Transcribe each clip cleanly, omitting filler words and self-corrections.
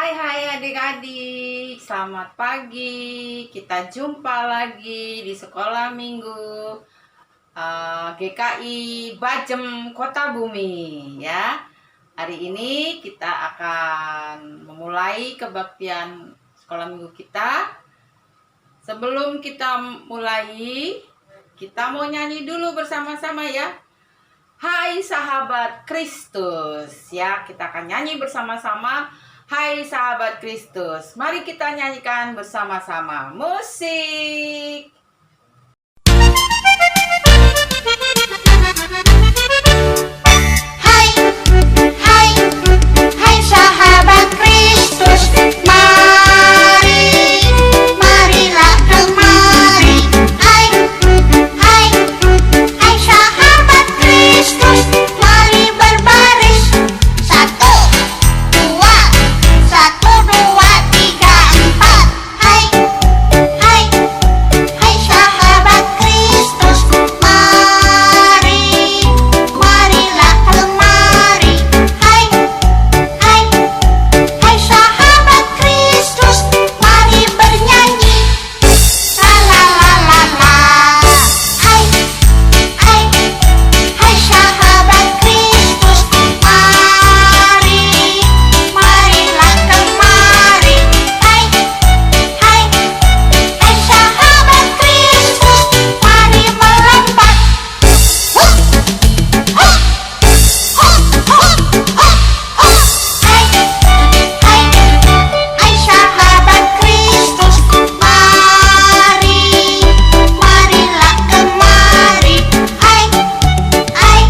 Hai adik-adik, selamat pagi. Kita jumpa lagi di sekolah minggu GKI Bajem Kota Bumi ya. Hari ini kita akan memulai kebaktian sekolah minggu kita. Sebelum kita mulai, kita mau nyanyi dulu bersama-sama ya. Hai sahabat Kristus ya, kita akan nyanyi bersama-sama. Hai sahabat Kristus, mari kita nyanyikan bersama-sama. Musik. Hai, hai, hai sahabat Kristus, mari, marilah kemari. Hai, hai, hai sahabat Kristus, mari berbaris. Satu, dua, tiga, empat. Hai, hai, hai sahabat Kristus, mari, marilah kemari. Hai, hai, hai sahabat Kristus, mari bernyanyi. La la la la la. Hai, hai, hai sahabat Kristus, mari, marilah kemari. Hai, hai, hai sahabat Kristus, mari melompat. Hup, hup, hup, hup, hup, hup. Hai, hai, hai sahabat Kristus, mari, marilah kemari. Hai, hai,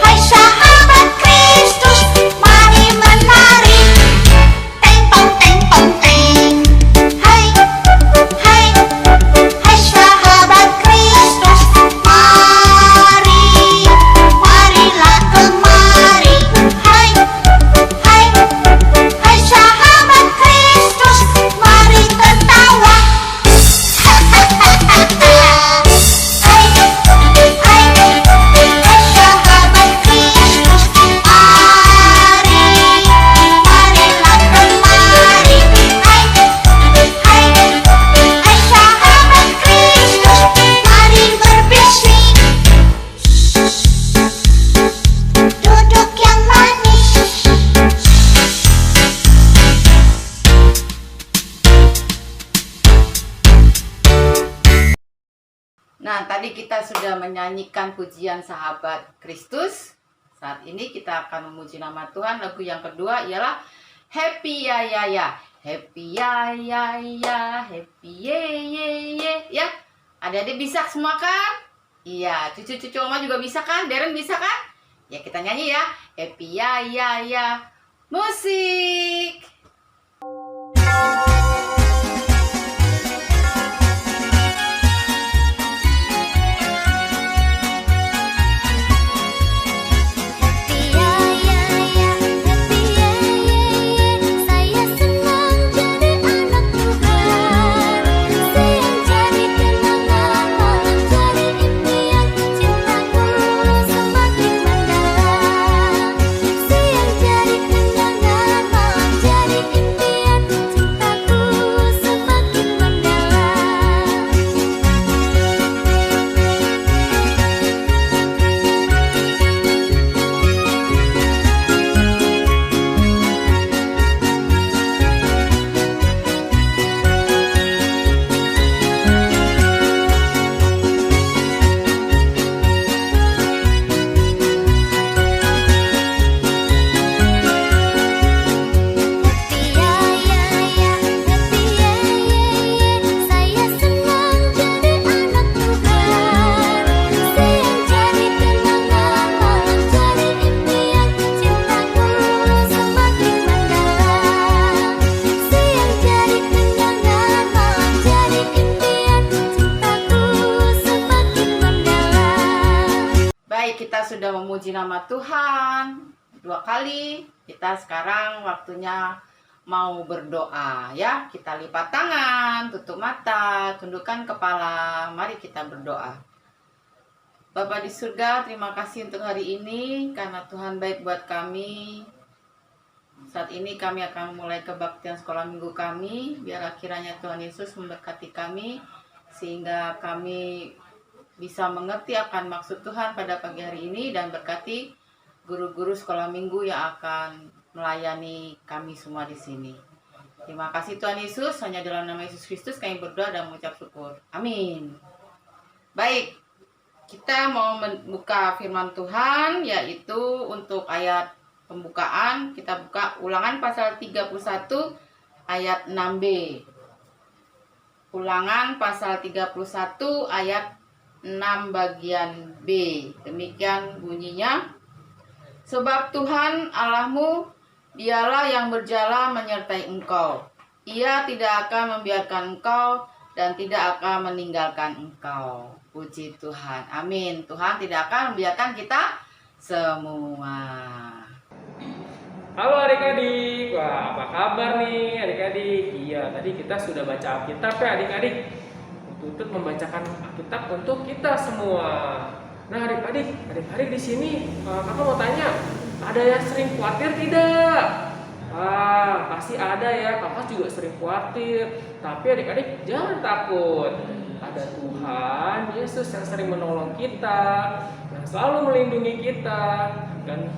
hai sahabat Kristus, mari menari. Teng tong teng tong teng. Hai, hai, hai sahabat Kristus, mari, marilah kemari. Hai, hai, hai sahabat Kristus, mari tertawa. Hai, hai, hai sahabat Kristus, mari, marilah kemari. Hai, hai, hai sahabat Kristus, mari berbisik. Duduk yang manis. Nah, tadi kita sudah menyanyikan pujian sahabat Kristus. Saat ini kita akan memuji nama Tuhan. Lagu yang kedua ialah Happy Ya Ya Ya. Happy Ya Ya Ya, Happy Ye Ye Ye ya. Adik-adik bisa semua kan? Iya, cucu-cucu oma juga bisa kan? Darren bisa kan? Ya, kita nyanyi ya. Happy Ya Ya Ya. Musik. Happy ya ya ya, happy ya ya ya. Saya senang jadi anak Tuhan. Saya jadi kenangan, malah jadi impian. Cintaku semakin mendalam. Saya jadi kenangan, malah jadi impian. Cintaku semakin mendalam. Happy ya ya ya, happy ya ya ya. Saya senang jadi anak Tuhan. Saya jadi kenangan, malah jadi impian. Cintaku semakin mendalam. Saya jadi kenangan, malah jadi impian. Cintaku semakin mendalam. Baik, kita sudah memuji nama Tuhan 2 kali. Kita sekarang waktunya mau berdoa ya. Kita lipat tangan, tutup mata, tundukkan kepala. Mari kita berdoa. Bapa di surga, terima kasih untuk hari ini karena Tuhan baik buat kami. Saat ini kami akan mulai kebaktian sekolah minggu kami. Biarlah kiranya Tuhan Yesus memberkati kami, sehingga kami bisa mengerti akan maksud Tuhan pada pagi hari ini, dan berkati guru-guru sekolah minggu yang akan melayani kami semua di sini. Terima kasih Tuhan Yesus, hanya dalam nama Yesus Kristus kami berdoa dan mengucap syukur. Amin. Baik, kita mau membuka firman Tuhan, yaitu untuk ayat pembukaan kita buka Ulangan pasal 31 ayat 6b. Ulangan pasal 31 ayat 6 bagian B. Demikian bunyinya. Sebab Tuhan Allahmu, Dialah yang berjala menyertai engkau. Ia tidak akan membiarkan engkau dan tidak akan meninggalkan engkau. Puji Tuhan. Amin. Tuhan tidak akan membiarkan kita semua. Halo adik-adik, wah apa kabar nih adik-adik? Iya, tadi kita sudah baca Alkitab ya adik-adik. Tutut membacakan Alkitab untuk kita semua. Nah adik-adik di sini kakak mau tanya, ada yang sering khawatir tidak? Pasti ada ya, kakak juga sering khawatir. Tapi adik-adik jangan takut. Ada Tuhan Yesus yang sering menolong kita, yang selalu melindungi kita dan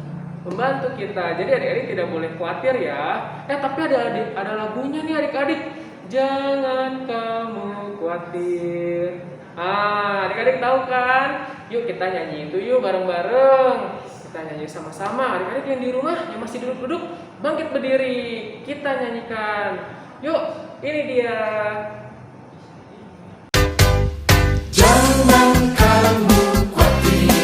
membantu kita. Jadi adik-adik tidak boleh khawatir ya. Tapi ada lagunya nih adik-adik. Jangan kamu khawatir. Adik-adik tahu kan? Yuk kita nyanyi itu yuk bareng-bareng. Kita nyanyi sama-sama. Adik-adik yang di rumah yang masih duduk-duduk, bangkit berdiri. Kita nyanyikan. Yuk, ini dia. Jangan kamu khawatir,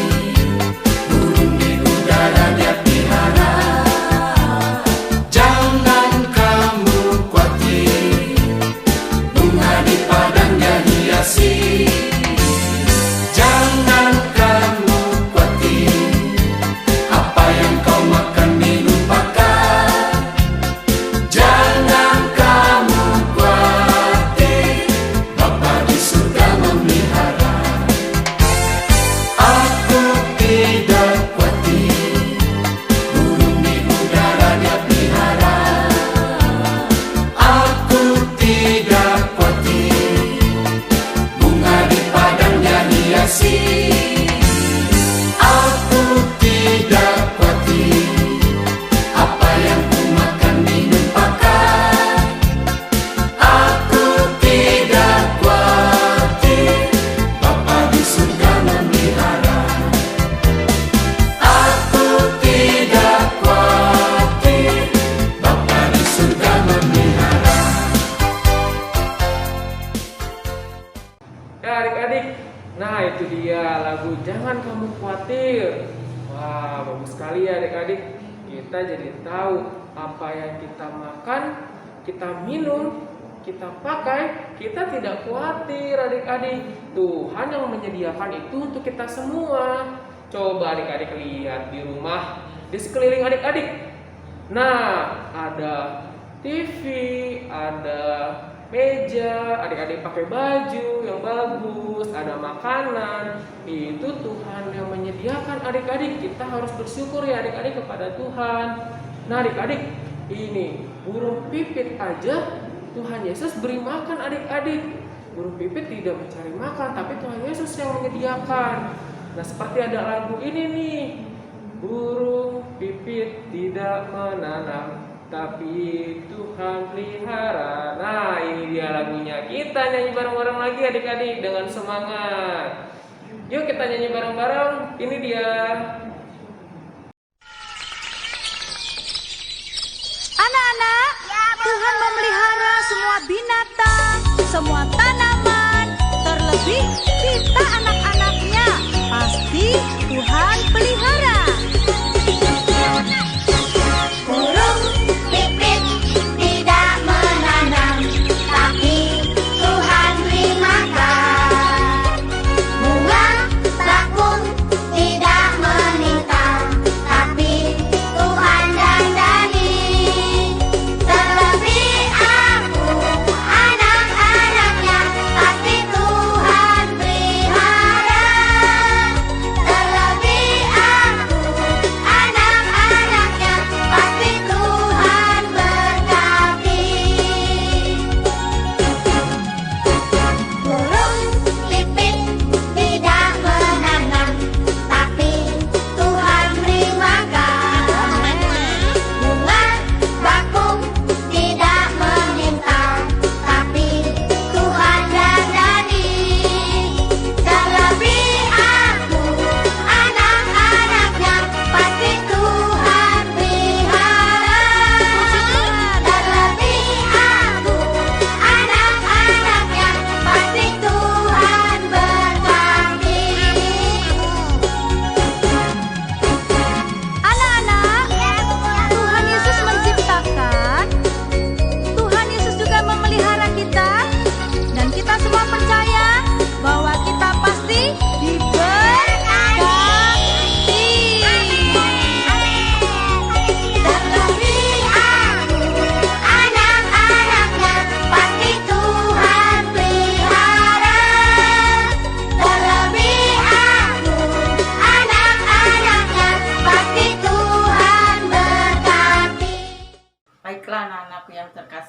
burung di udara dia pelihara. Jangan kamu khawatir, bunga di padang dia hiasi. Jangan kamu khawatir, apa yang kau makan minum pakai. Jangan kamu khawatir, Bapa di surga memelihara. Aku tidak khawatir, burung di udara dia pelihara. Aku tidak khawatir, bunga di padang dia hiasi. Aku tidak khawatir, apa yang ku makan minum pakai. Aku tidak khawatir, Bapa di surga memelihara. Aku tidak khawatir, Bapa di surga memelihara. Ya adik-adik, nah itu dia lagu Jangan Kamu Khawatir. Wah bagus sekali ya adik-adik. Kita jadi tahu apa yang kita makan, kita minum, kita pakai, kita tidak khawatir adik-adik. Tuhan yang menyediakan itu untuk kita semua. Coba adik-adik lihat di rumah, di sekeliling adik-adik. Nah ada TV, ada meja, adik-adik pakai baju yang bagus, ada makanan. Itu Tuhan yang menyediakan adik-adik. Kita harus bersyukur ya adik-adik kepada Tuhan. Nah adik-adik, ini burung pipit aja Tuhan Yesus beri makan adik-adik. Burung pipit tidak mencari makan, tapi Tuhan Yesus yang menyediakan. Nah seperti ada lagu ini nih, burung pipit tidak menanam, tapi Tuhan pelihara. Nah ini dia lagunya. Kita nyanyi bareng-bareng lagi adik-adik dengan semangat. Yuk kita nyanyi bareng-bareng. Ini dia. Anak-anak, Tuhan memelihara semua binatang, semua tanaman, terlebih kita anak-anaknya. Pasti Tuhan pelihara. Burung pipit tidak menanam, tapi Tuhan beri makan. Bunga bakung tidak meningkat, tapi Tuhan dandani. Terlebih aku, anak-anaknya, pasti Tuhan pelihara. Terlebih aku,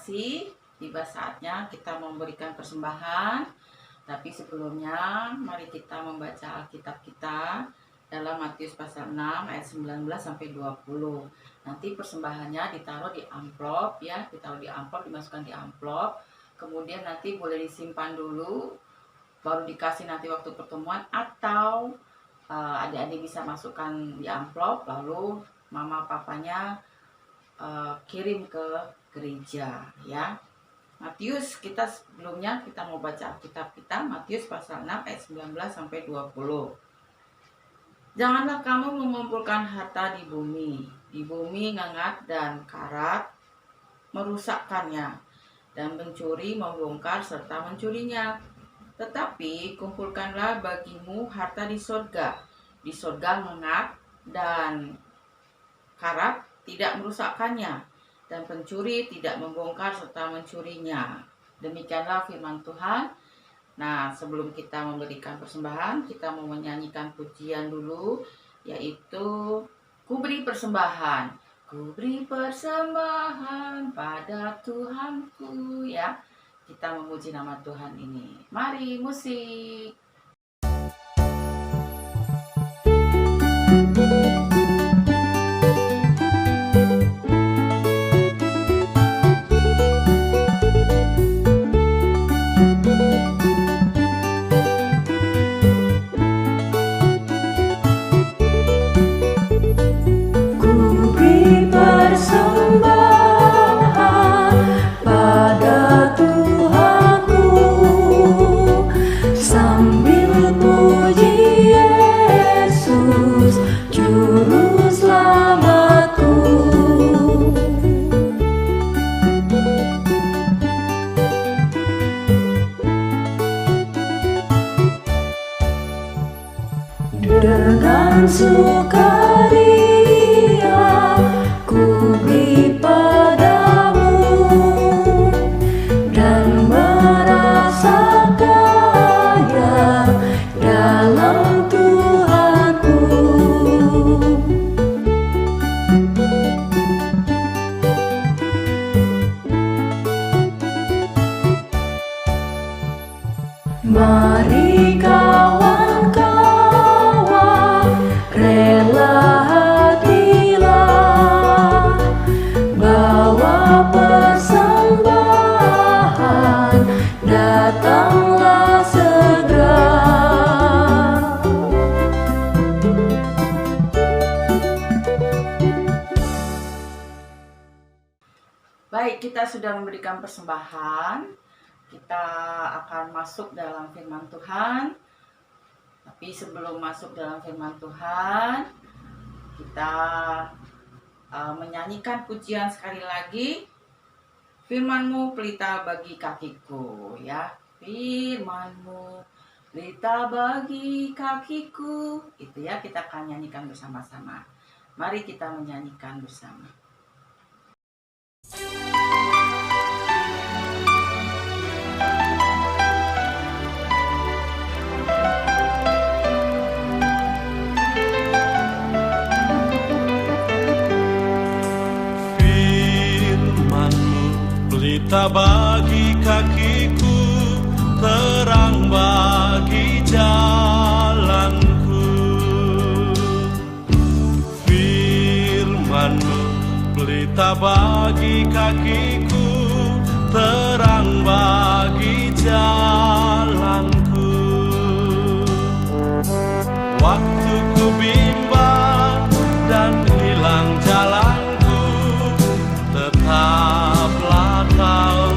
kasih, tiba saatnya kita memberikan persembahan. Tapi sebelumnya, mari kita membaca Alkitab kita dalam Matius pasal 6 ayat 19 sampai 20. Nanti persembahannya ditaruh di amplop ya, ditaruh di amplop, dimasukkan di amplop. Kemudian nanti boleh disimpan dulu, baru dikasih nanti waktu pertemuan, atau adik-adik bisa masukkan di amplop, lalu mama papanya kirim ke gereja ya. Matius, kita sebelumnya kita mau baca Alkitab kita, Matius pasal 6 ayat 19 sampai 20. Janganlah kamu mengumpulkan harta di bumi ngengat dan karat merusakkannya, dan pencuri membongkar serta mencurinya. Tetapi kumpulkanlah bagimu harta di sorga. Di sorga ngengat dan karat tidak merusakkannya, dan pencuri tidak membongkar serta mencurinya. Demikianlah firman Tuhan. Nah, sebelum kita memberikan persembahan, kita mau menyanyikan pujian dulu, yaitu Ku beri persembahan. Ku beri persembahan pada Tuhanku ya. Kita memuji nama Tuhan ini. Mari musik. Dengan sukaria ku beri padamu, dan merasa kaya dalam Tuhanku. Mari kawan-kawan, rela hatilah, bawa persembahan, datanglah segera. Baik, kita sudah memberikan persembahan. Kita akan masuk dalam firman Tuhan. Tapi sebelum masuk dalam firman Tuhan, kita menyanyikan pujian sekali lagi. Firman-Mu pelita bagi kakiku ya. Firman-Mu pelita bagi kakiku. Itu ya, kita akan nyanyikan bersama-sama. Mari kita menyanyikan bersama. Pelita bagi kakiku, terang bagi jalanku. Firman-Mu pelita bagi kakiku, terang bagi jalanku. Waktu ku bimbang dan hilang jalanku, tetaplah Kau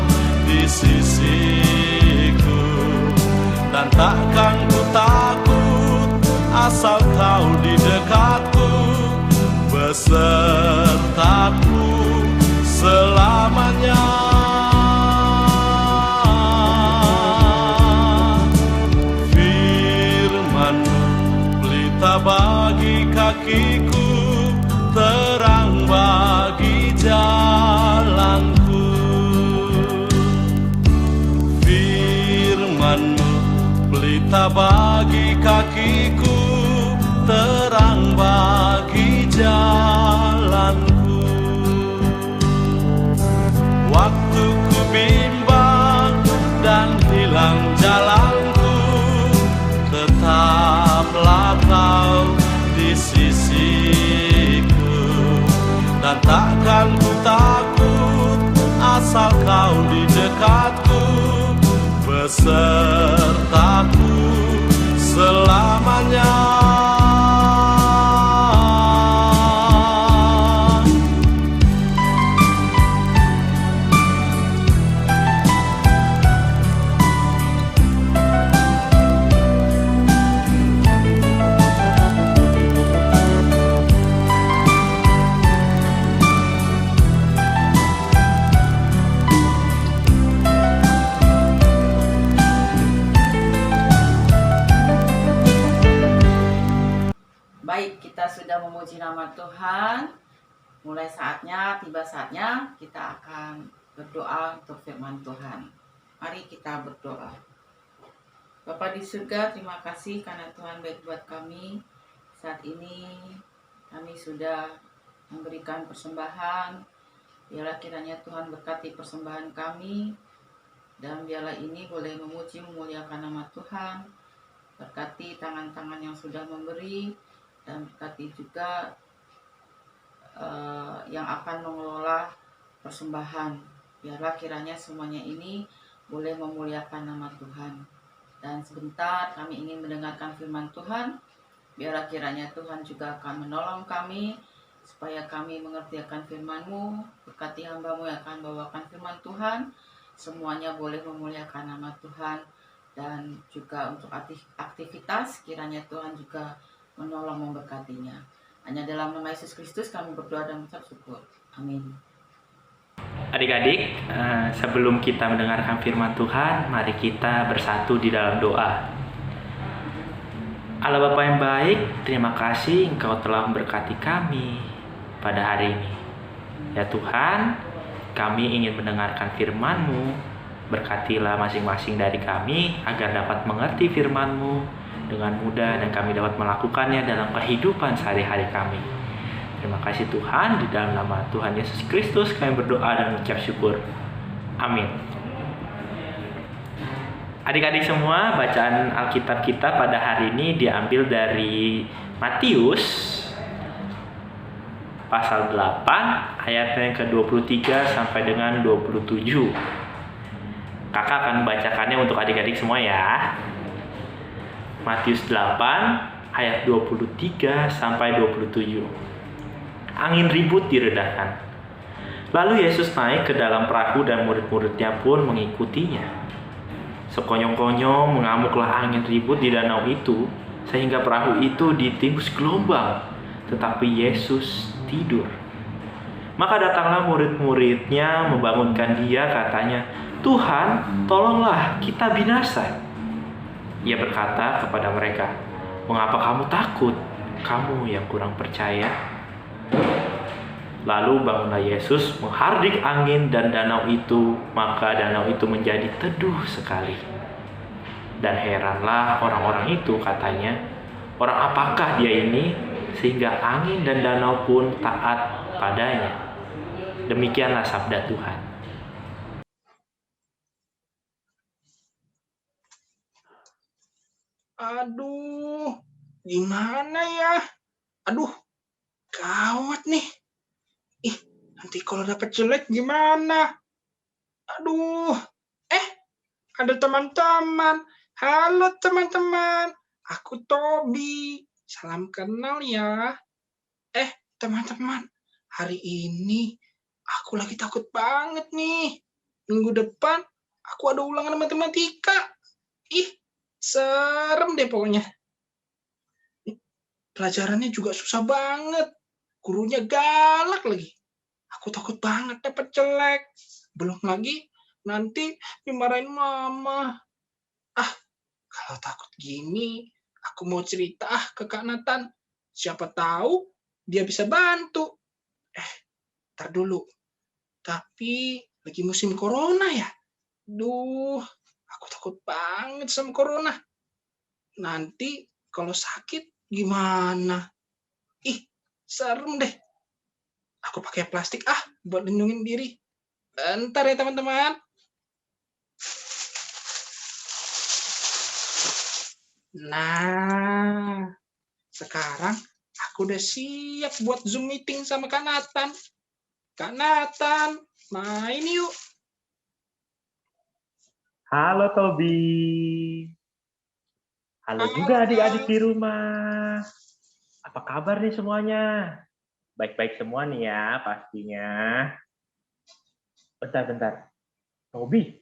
di sisiku, dan takkan ku takut asal Kau di dekatku, besertaku selamanya. Firman-Mu pelita bagi kakiku, terang bagi jalanku. Firman-Mu pelita bagi kakiku, terang bagi jalanku. Waktu dan takkan ku takut asal kau di dekatku besertaku selamanya. Baik, kita sudah memuji nama Tuhan. Tiba saatnya kita akan berdoa untuk firman Tuhan. Mari kita berdoa. Bapa di surga, terima kasih karena Tuhan baik buat kami. Saat ini kami sudah memberikan persembahan. Biarlah kiranya Tuhan berkati persembahan kami. Dan biarlah ini boleh memuji memuliakan nama Tuhan. Berkati tangan-tangan yang sudah memberi. Dan berkati juga yang akan mengelola persembahan. Biarlah kiranya semuanya ini boleh memuliakan nama Tuhan. Dan sebentar kami ingin mendengarkan firman Tuhan. Biarlah kiranya Tuhan juga akan menolong kami supaya kami mengerti akan firman-Mu. Berkati hamba-Mu yang akan bawakan firman Tuhan. Semuanya boleh memuliakan nama Tuhan. Dan juga untuk aktivitas kiranya Tuhan juga menolong memberkatinya. Hanya dalam nama Yesus Kristus kami berdoa dan mengucap syukur. Amin. Adik-adik, sebelum kita mendengarkan firman Tuhan, mari kita bersatu di dalam doa. Allah Bapa yang baik, terima kasih Engkau telah memberkati kami pada hari ini. Ya Tuhan, kami ingin mendengarkan firman-Mu. Berkatilah masing-masing dari kami agar dapat mengerti firman-Mu dengan mudah dan kami dapat melakukannya dalam kehidupan sehari-hari kami. Terima kasih Tuhan, di dalam nama Tuhan Yesus Kristus kami berdoa dan mengucap syukur. Amin. Adik-adik semua, bacaan Alkitab kita pada hari ini diambil dari Matius pasal 8 ayatnya yang ke-23 sampai dengan 27. Kakak akan membacakannya untuk adik-adik semua ya. Matius 8 ayat 23 sampai 27. Angin ribut diredakan. Lalu Yesus naik ke dalam perahu dan murid-muridnya pun mengikutinya. Sekonyong-konyong mengamuklah angin ribut di danau itu sehingga perahu itu ditimbus gelombang, tetapi Yesus tidur. Maka datanglah murid-muridnya membangunkan dia, katanya, "Tuhan, tolonglah, kita binasa." Ia berkata kepada mereka, "Mengapa kamu takut, kamu yang kurang percaya?" Lalu bangunlah Yesus menghardik angin dan danau itu, maka danau itu menjadi teduh sekali. Dan heranlah orang-orang itu, katanya, "Orang apakah dia ini sehingga angin dan danau pun taat padanya?" Demikianlah sabda Tuhan. Aduh, gimana ya? Aduh, gawat nih. Nanti kalau dapat jelek gimana? Aduh, ada teman-teman. Halo teman-teman, aku Tobi. Salam kenal ya. Teman-teman, hari ini aku lagi takut banget nih. Minggu depan aku ada ulangan matematika. Serem deh pokoknya. Pelajarannya juga susah banget. Gurunya galak lagi. Aku takut banget dapat jelek. Belum lagi nanti dimarahin mama. Kalau takut gini, aku mau cerita ke Kak Nathan. Siapa tahu dia bisa bantu. Ntar dulu. Tapi lagi musim corona ya. Duh, aku takut banget sama corona. Nanti kalau sakit gimana? Serem deh. Aku pakai plastik buat lindungin diri. Bentar ya teman-teman. Nah, sekarang aku udah siap buat Zoom meeting sama Kak Nathan. Kak Nathan, main yuk. Halo Tobi. Halo juga Halo, adik-adik Kak. di rumah. Apa kabar nih semuanya? Baik-baik semua nih ya pastinya. Bentar. Tobi,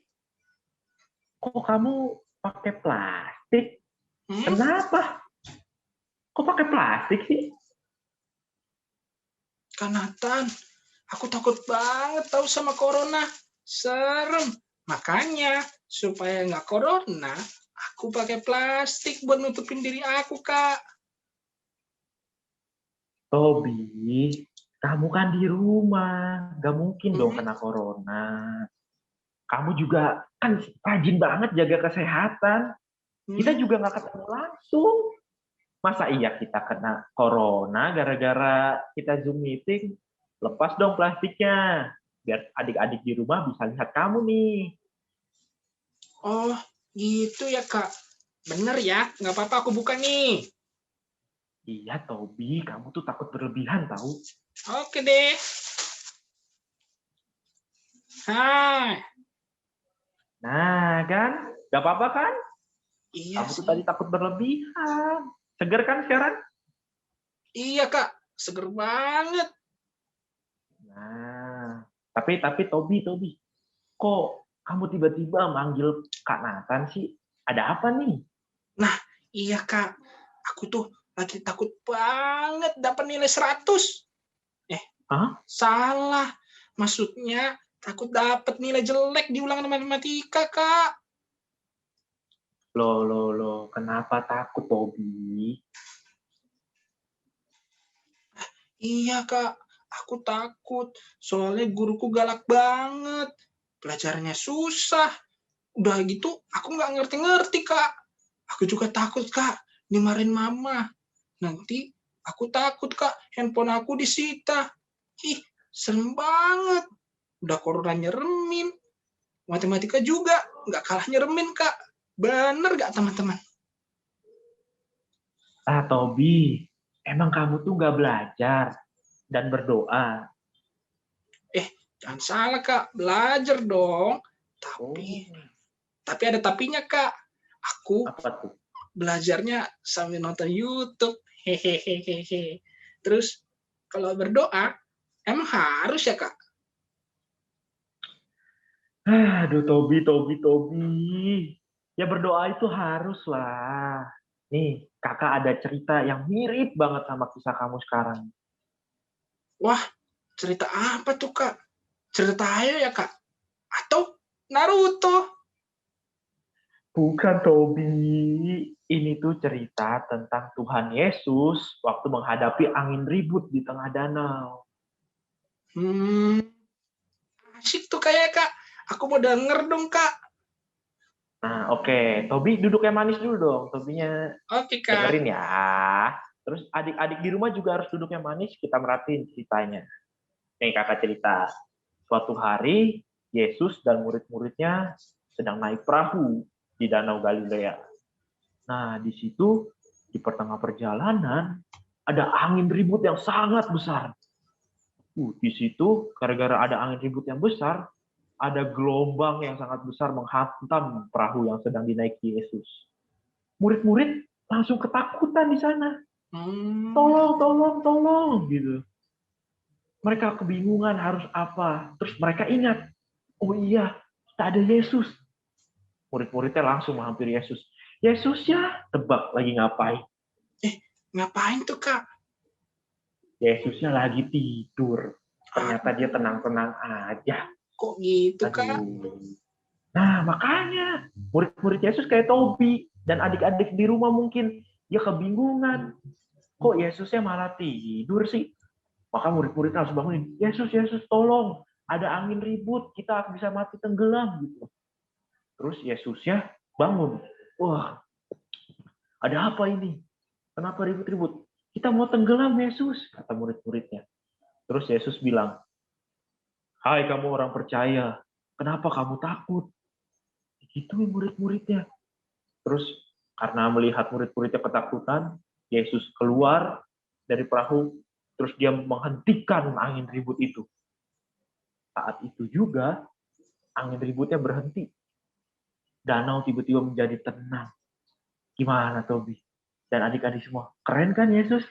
kok kamu pakai plastik? Kenapa? Kok pakai plastik sih? Kak Nathan, aku takut banget tahu sama corona. Serem. Makanya, supaya nggak corona, aku pakai plastik buat nutupin diri aku, Kak. Tobi, kamu kan di rumah. Gak mungkin dong kena corona. Kamu juga kan rajin banget jaga kesehatan. Kita juga nggak ketemu langsung. Masa iya kita kena corona gara-gara kita Zoom meeting? Lepas dong plastiknya. Biar adik-adik di rumah bisa lihat kamu nih. Oh, gitu ya, Kak. Bener ya, nggak apa-apa aku buka nih. Iya, Tobi, kamu tuh takut berlebihan tahu. Oke deh. Hai. Nah, kan? Gak apa-apa kan? Iya Kamu tuh sih. tadi takut berlebihan. Seger kan sekarang? Iya, Kak. Seger banget. Nah, tapi Tobi, kok kamu tiba-tiba manggil Kak Nathan sih? Ada apa nih? Nah, iya, Kak. Aku tuh lagi takut banget dapat nilai 100. Hah? Salah. Maksudnya takut dapat nilai jelek di ulangan matematika, Kak. Loh, kenapa takut, Tobi? Iya, Kak. Aku takut. Soalnya guruku galak banget. Pelajarannya susah. Udah gitu, aku nggak ngerti-ngerti, Kak. Aku juga takut, Kak. Dimarahin mama. Nanti aku takut, Kak. Handphone aku disita. Ih, serem banget. Udah corona nyeremin. Matematika juga nggak kalah nyeremin, Kak. Bener nggak, teman-teman? Ah, Tobi, emang kamu tuh nggak belajar dan berdoa? Jangan salah, Kak. Belajar dong. Tapi ada tapinya, Kak. Aku Apa tuh? belajarnya sambil nonton YouTube. Hehehehe. Terus kalau berdoa, emang harus ya, Kak? Aduh, Tobi. Ya berdoa itu harus lah. Nih, kakak ada cerita yang mirip banget sama kisah kamu sekarang. Wah, cerita apa tuh, Kak? Cerita ayo ya, Kak? Atau Naruto? Bukan, Tobi. Ini tuh cerita tentang Tuhan Yesus waktu menghadapi angin ribut di tengah danau. Asik tuh kayak, Kak. Aku mau denger dong, Kak. Nah, oke. Tobi duduk yang manis dulu dong. Tobinya Oke, Kak. dengerin ya. Terus adik-adik di rumah juga harus duduk yang manis, kita merhatiin ceritanya. Nih kakak cerita. Suatu hari, Yesus dan murid-muridnya sedang naik perahu di Danau Galilea. Nah, di situ, di pertengah perjalanan, ada angin ribut yang sangat besar. Di situ, gara-gara ada angin ribut yang besar, ada gelombang yang sangat besar menghantam perahu yang sedang dinaiki Yesus. Murid-murid langsung ketakutan di sana. Tolong, gitu. Mereka kebingungan harus apa. Terus mereka ingat, oh iya, tak ada Yesus. Murid-muridnya langsung menghampiri Yesus. Yesus ya, tebak lagi ngapain? Ngapain tuh, Kak? Yesusnya lagi tidur. Ternyata dia tenang-tenang aja. Kok gitu, Kak? Nah, makanya murid-murid Yesus kayak Tobi dan adik-adik di rumah mungkin dia kebingungan. Kok Yesusnya malah tidur sih? Maka murid-muridnya harus bangunin. Yesus, tolong. Ada angin ribut, kita bisa mati tenggelam gitu. Terus Yesusnya bangun. Wah, ada apa ini? Kenapa ribut-ribut? Kita mau tenggelam, Yesus, kata murid-muridnya. Terus Yesus bilang, hai kamu orang percaya, kenapa kamu takut? Gituin murid-muridnya. Terus karena melihat murid-muridnya ketakutan, Yesus keluar dari perahu, terus dia menghentikan angin ribut itu. Saat itu juga angin ributnya berhenti. Danau tiba-tiba menjadi tenang. Gimana Tobi? Dan adik-adik semua. Keren kan Yesus?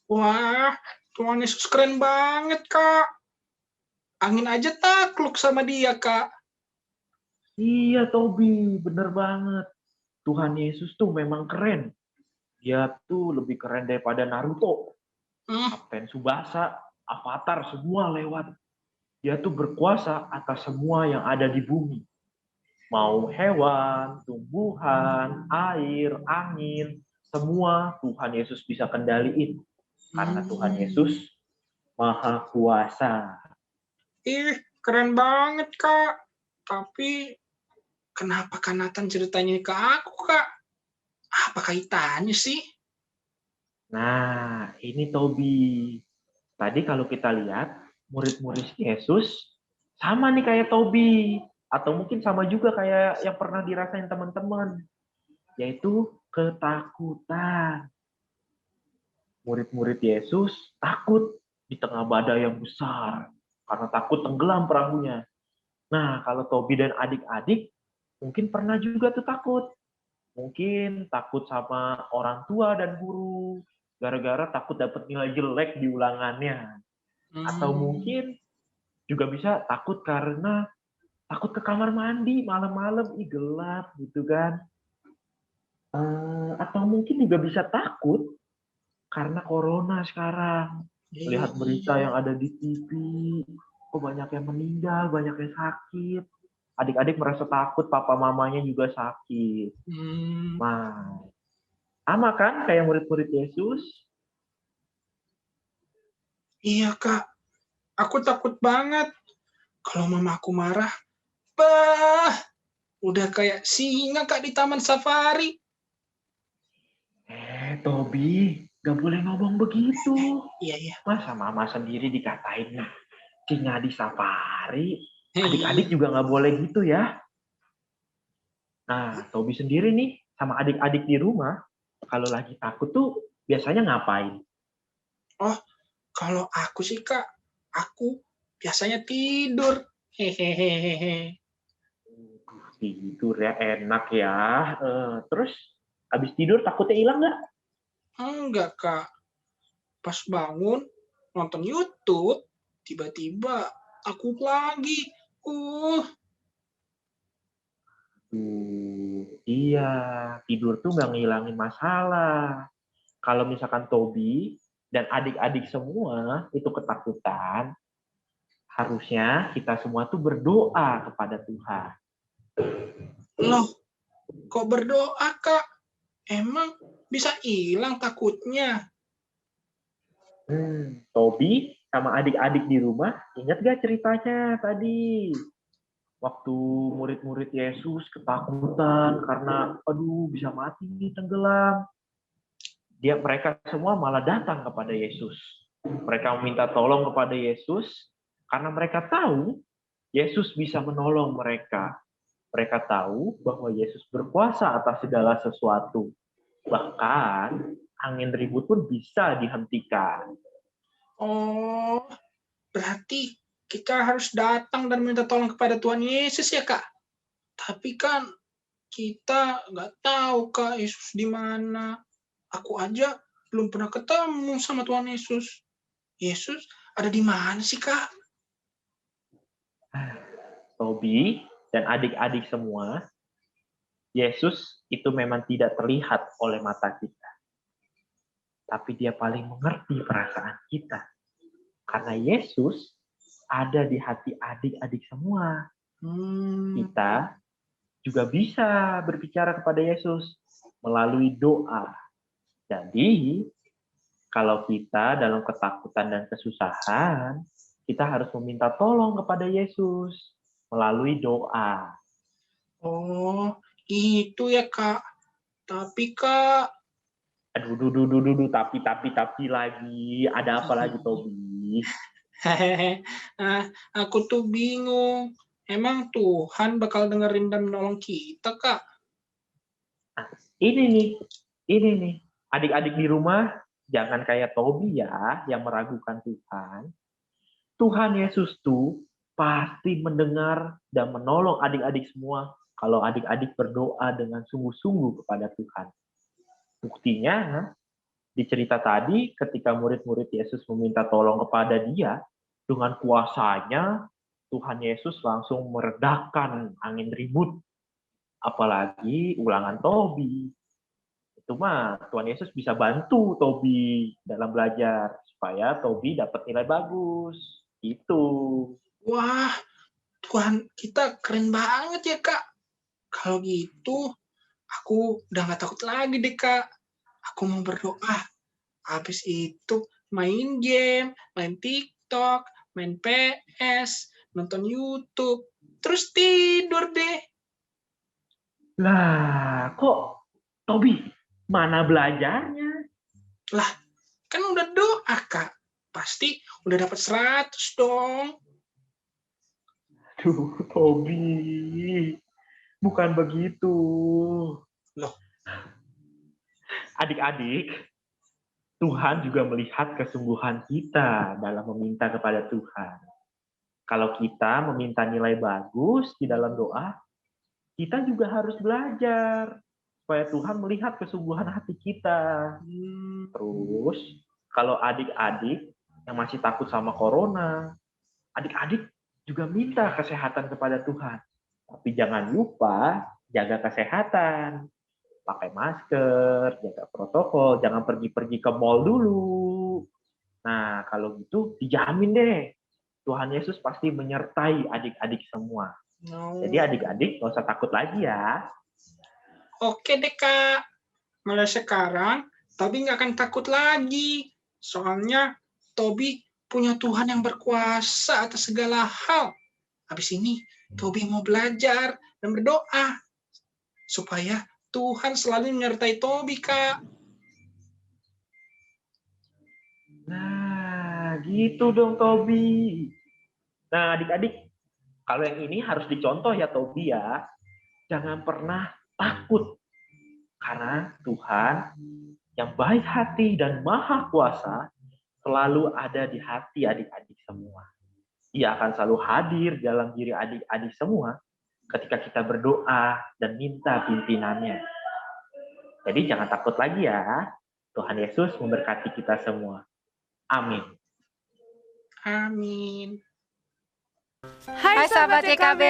Wah, Tuhan Yesus keren banget, Kak. Angin aja takluk sama dia, Kak. Iya Tobi, bener banget. Tuhan Yesus tuh memang keren. Dia tuh lebih keren daripada Naruto. Hmm, Kapten Tsubasa, Avatar, semua lewat. Dia tuh berkuasa atas semua yang ada di bumi. Mau hewan, tumbuhan, air, angin, semua Tuhan Yesus bisa kendaliin. Karena Tuhan Yesus Maha Kuasa. Ih, keren banget, Kak. Tapi, kenapa Kak Nathan ceritanya ke aku, Kak? Apa kaitannya sih? Nah, ini Tobi. Tadi kalau kita lihat, murid-murid Yesus sama nih kayak Tobi. Atau mungkin sama juga kayak yang pernah dirasain teman-teman. Yaitu ketakutan. Murid-murid Yesus takut di tengah badai yang besar. Karena takut tenggelam perahunya. Nah, kalau Tobi dan adik-adik mungkin pernah juga tuh takut. Mungkin takut sama orang tua dan guru. Gara-gara takut dapat nilai jelek di ulangannya. Atau mungkin juga bisa takut karena takut ke kamar mandi malam-malam, gelap gitu kan. Atau mungkin juga bisa takut karena corona sekarang. Lihat berita yang ada di TV, kok banyak yang meninggal, banyak yang sakit. Adik-adik merasa takut, papa mamanya juga sakit. Nah, sama kan kayak murid-murid Yesus? Iya, Kak. Aku takut banget. Kalau mamaku marah, bah, udah kayak singa, Kak, di taman safari. Tobi, gak boleh ngomong begitu. Iya. Masa mama sendiri dikatain singa di safari? Adik-adik juga gak boleh gitu ya. Nah, Tobi sendiri nih, sama adik-adik di rumah, kalau lagi takut tuh biasanya ngapain? Oh, kalau aku sih, Kak, aku biasanya tidur. Hehehe. Tidur ya, enak ya. Terus, habis tidur takutnya hilang nggak? Enggak, Kak. Pas bangun, nonton YouTube, tiba-tiba takut lagi. Iya, tidur tuh nggak ngilangin masalah. Kalau misalkan Tobi dan adik-adik semua itu ketakutan, harusnya kita semua tuh berdoa kepada Tuhan. Loh, kok berdoa, Kak? Emang bisa hilang takutnya? Tobi sama adik-adik di rumah, ingat gak ceritanya tadi? Waktu murid-murid Yesus ketakutan karena, aduh bisa mati nih tenggelam. Mereka semua malah datang kepada Yesus. Mereka meminta tolong kepada Yesus karena mereka tahu Yesus bisa menolong mereka. Mereka tahu bahwa Yesus berkuasa atas segala sesuatu. Bahkan angin ribut pun bisa dihentikan. Oh, berarti kita harus datang dan minta tolong kepada Tuhan Yesus ya, Kak? Tapi kan kita nggak tahu, Kak, Yesus di mana. Aku aja belum pernah ketemu sama Tuhan Yesus. Yesus ada di mana sih, Kak? Tobi dan adik-adik semua, Yesus itu memang tidak terlihat oleh mata kita. Tapi dia paling mengerti perasaan kita. Karena Yesus ada di hati adik-adik semua. Kita juga bisa berbicara kepada Yesus melalui doa. Jadi, kalau kita dalam ketakutan dan kesusahan, kita harus meminta tolong kepada Yesus melalui doa. Oh, itu ya, Kak. Tapi, Kak... Aduh, tapi lagi. Ada apa lagi, Tobi? Aku tuh bingung. Emang Tuhan bakal dengerin dan menolong kita, Kak? Nah, ini nih. Adik-adik di rumah, jangan kayak Tobi ya, yang meragukan Tuhan. Tuhan Yesus tuh pasti mendengar dan menolong adik-adik semua kalau adik-adik berdoa dengan sungguh-sungguh kepada Tuhan. Buktinya, di cerita tadi ketika murid-murid Yesus meminta tolong kepada Dia, dengan kuasanya Tuhan Yesus langsung meredakan angin ribut. Apalagi ulangan Tobi. Itu mah Tuhan Yesus bisa bantu Tobi dalam belajar supaya Tobi dapat nilai bagus. Itu. Wah, Tuhan kita keren banget ya, Kak. Kalau gitu, aku udah gak takut lagi deh, Kak. Aku mau berdoa. Habis itu main game, main TikTok, main PS, nonton YouTube, terus tidur deh. Lah, kok Tobi mana belajarnya? Lah, kan udah doa, Kak. Pasti udah dapat 100 dong. Duh, Tobi. Bukan begitu. Loh. Adik-adik, Tuhan juga melihat kesungguhan kita dalam meminta kepada Tuhan. Kalau kita meminta nilai bagus di dalam doa, kita juga harus belajar supaya Tuhan melihat kesungguhan hati kita. Terus, kalau adik-adik yang masih takut sama corona, adik-adik juga minta kesehatan kepada Tuhan. Tapi jangan lupa jaga kesehatan. Pakai masker, jaga protokol, jangan pergi-pergi ke mall dulu. Nah, kalau gitu dijamin deh, Tuhan Yesus pasti menyertai adik-adik semua. Jadi adik-adik nggak usah takut lagi ya. Oke deh, Kak. Mulai sekarang, Tobi nggak akan takut lagi. Soalnya Tobi punya Tuhan yang berkuasa atas segala hal. Habis ini, Tobi mau belajar dan berdoa. Supaya Tuhan selalu menyertai Tobi, Kak. Nah, gitu dong Tobi. Nah, adik-adik, kalau yang ini harus dicontoh ya Tobi ya. Jangan pernah takut. Karena Tuhan yang baik hati dan maha kuasa selalu ada di hati adik-adik semua. Ia akan selalu hadir dalam diri adik-adik semua ketika kita berdoa dan minta pimpinannya. Jadi jangan takut lagi ya. Tuhan Yesus memberkati kita semua. Amin. Amin. Hai sahabat YKB,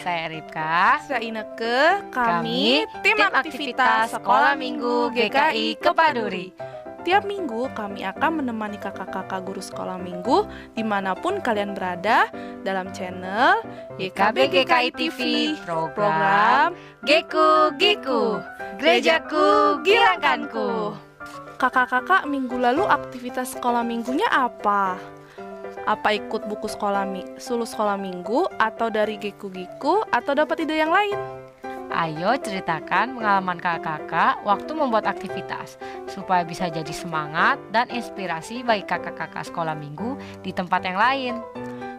Saya Ripka. saya Ineke, kami tim aktivitas Sekolah Minggu GKI Kepaduri. Tiap minggu kami akan menemani kakak-kakak guru sekolah minggu dimanapun kalian berada dalam channel YKB GKI TV, program Geku Giku, Gerejaku Gilakanku. Kakak-kakak minggu lalu aktivitas sekolah minggunya apa? Apa ikut buku suluh sekolah minggu atau dari Geku Giku atau dapat ide yang lain? Ayo ceritakan pengalaman kakak-kakak waktu membuat aktivitas supaya bisa jadi semangat dan inspirasi bagi kakak-kakak sekolah minggu di tempat yang lain.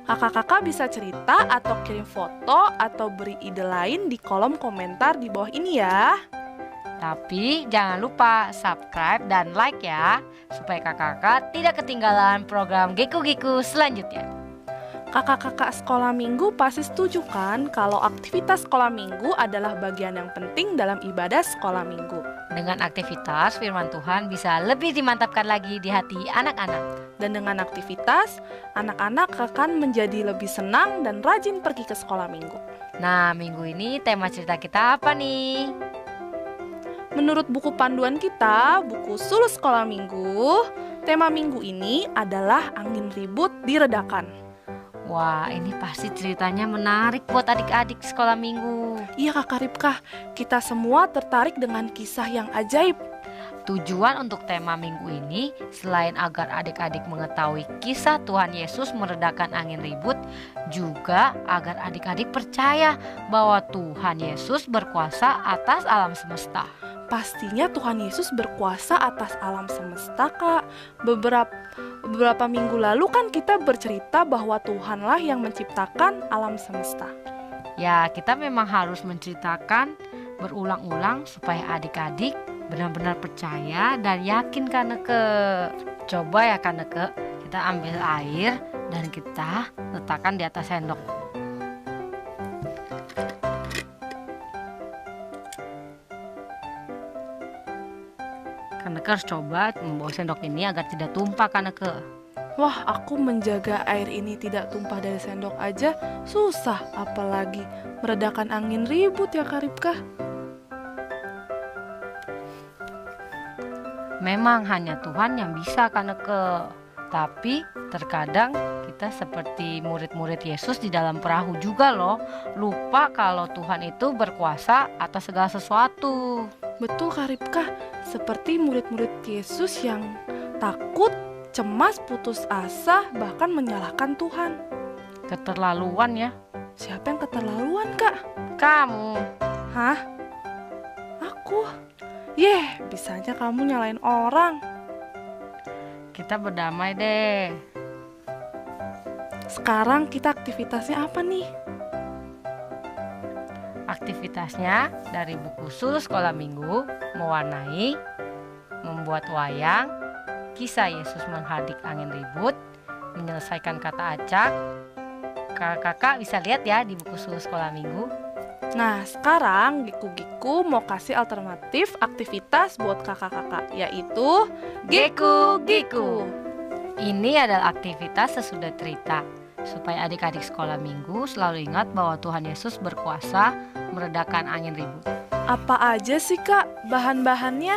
Kakak-kakak bisa cerita atau kirim foto atau beri ide lain di kolom komentar di bawah ini ya. Tapi jangan lupa subscribe dan like ya, supaya kakak-kakak tidak ketinggalan program Geku-Giku selanjutnya. Kakak-kakak sekolah minggu pasti setuju kan kalau aktivitas sekolah minggu adalah bagian yang penting dalam ibadah sekolah minggu. Dengan aktivitas firman Tuhan bisa lebih dimantapkan lagi di hati anak-anak. Dan dengan aktivitas, anak-anak akan menjadi lebih senang dan rajin pergi ke sekolah minggu. Nah, minggu ini tema cerita kita apa nih? Menurut buku panduan kita, buku Sulus Sekolah Minggu, tema minggu ini adalah angin ribut diredakan. Wah, ini pasti ceritanya menarik buat adik-adik sekolah minggu. Iya Kakak Ripka, kita semua tertarik dengan kisah yang ajaib. Tujuan untuk tema minggu ini, selain agar adik-adik mengetahui kisah Tuhan Yesus meredakan angin ribut, juga agar adik-adik percaya bahwa Tuhan Yesus berkuasa atas alam semesta. Pastinya Tuhan Yesus berkuasa atas alam semesta, Kak. Beberapa minggu lalu kan kita bercerita bahwa Tuhanlah yang menciptakan alam semesta. Ya, kita memang harus menceritakan berulang-ulang supaya adik-adik benar-benar percaya dan yakin Kaneke. Coba ya Kaneke, kita ambil air, dan kita letakkan di atas sendok. Kaneke harus coba membawa sendok ini agar tidak tumpah, Kaneke. Wah, aku menjaga air ini tidak tumpah dari sendok aja susah, apalagi meredakan angin ribut ya Kak Ripka. Memang hanya Tuhan yang bisa, Kaneke. Tapi terkadang kita seperti murid-murid Yesus di dalam perahu juga loh. Lupa kalau Tuhan itu berkuasa atas segala sesuatu. Betul Kak Ripka, seperti murid-murid Yesus yang takut, cemas, putus asa, bahkan menyalahkan Tuhan. Keterlaluan ya. Siapa yang keterlaluan Kak? Kamu. Hah? Aku? Bisanya kamu nyalain orang. Kita berdamai deh. Sekarang kita aktivitasnya apa nih? Aktivitasnya dari buku Sul Sekolah Minggu mewarnai, membuat wayang, kisah Yesus menghadik angin ribut, menyelesaikan kata acak. Kakak-kakak bisa lihat ya di buku Sul Sekolah Minggu. Nah, sekarang Giku-Giku mau kasih alternatif aktivitas buat kakak-kakak, yaitu Giku-Giku. Ini adalah aktivitas sesudah cerita, supaya adik-adik sekolah minggu selalu ingat bahwa Tuhan Yesus berkuasa meredakan angin ribut. Apa aja sih Kak bahan-bahannya?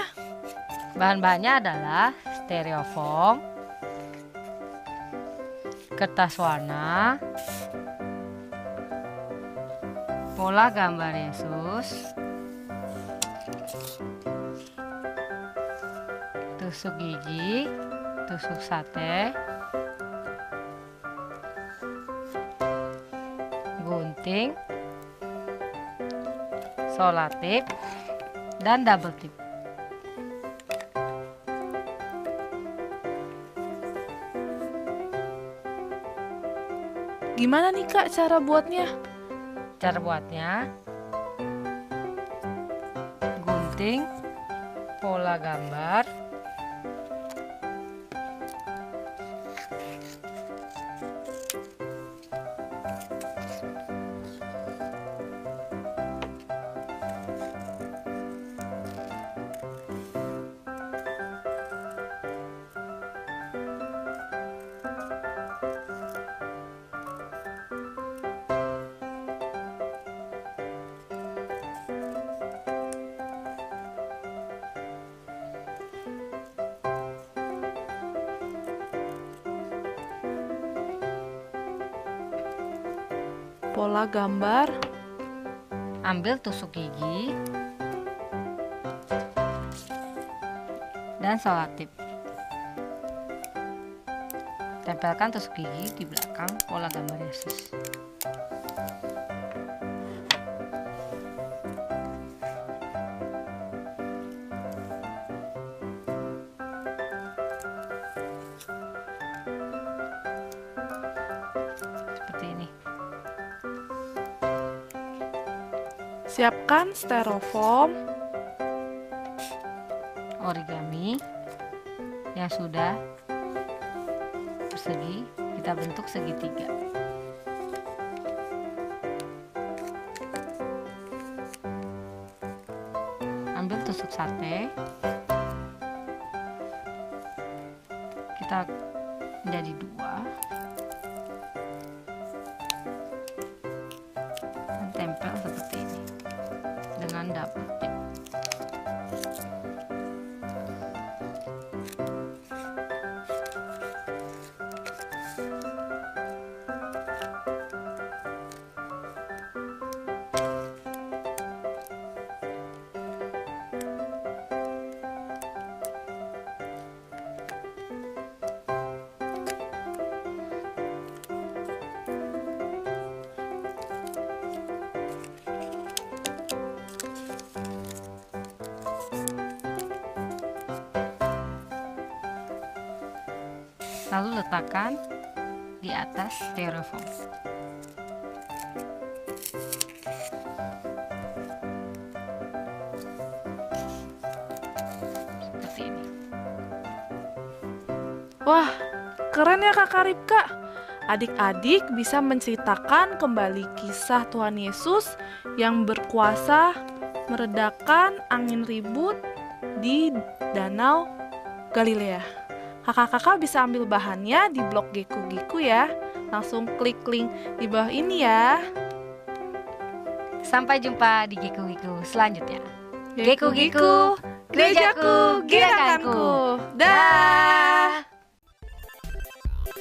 Bahan-bahannya adalah styrofoam, kertas warna, pola gambar Yesus, tusuk gigi, tusuk sate, gunting, solatip, dan double tip. Gimana nih Kak cara buatnya? Cara buatnya, gunting, pola gambar, pola gambar, ambil tusuk gigi, dan solatip. Tempelkan tusuk gigi di belakang pola gambar Yesus. Seperti ini. siapkan styrofoam, Origami yang sudah persegi, kita bentuk segitiga. Ambil tusuk sate, kita menjadi dua, dan tempel seperti ini dengan double tip. Lalu letakkan di atas styrofoam. Seperti ini. Wah, keren ya Kakak Ripka. adik-adik bisa menceritakan kembali kisah Tuhan Yesus yang berkuasa meredakan angin ribut di Danau Galilea. Kakak-kakak bisa ambil bahannya di blog Geku-Geku ya. Langsung klik link di bawah ini ya. Sampai jumpa di Geku-Geku selanjutnya. Geku-Geku, gerejaku, gerakanku. Dah.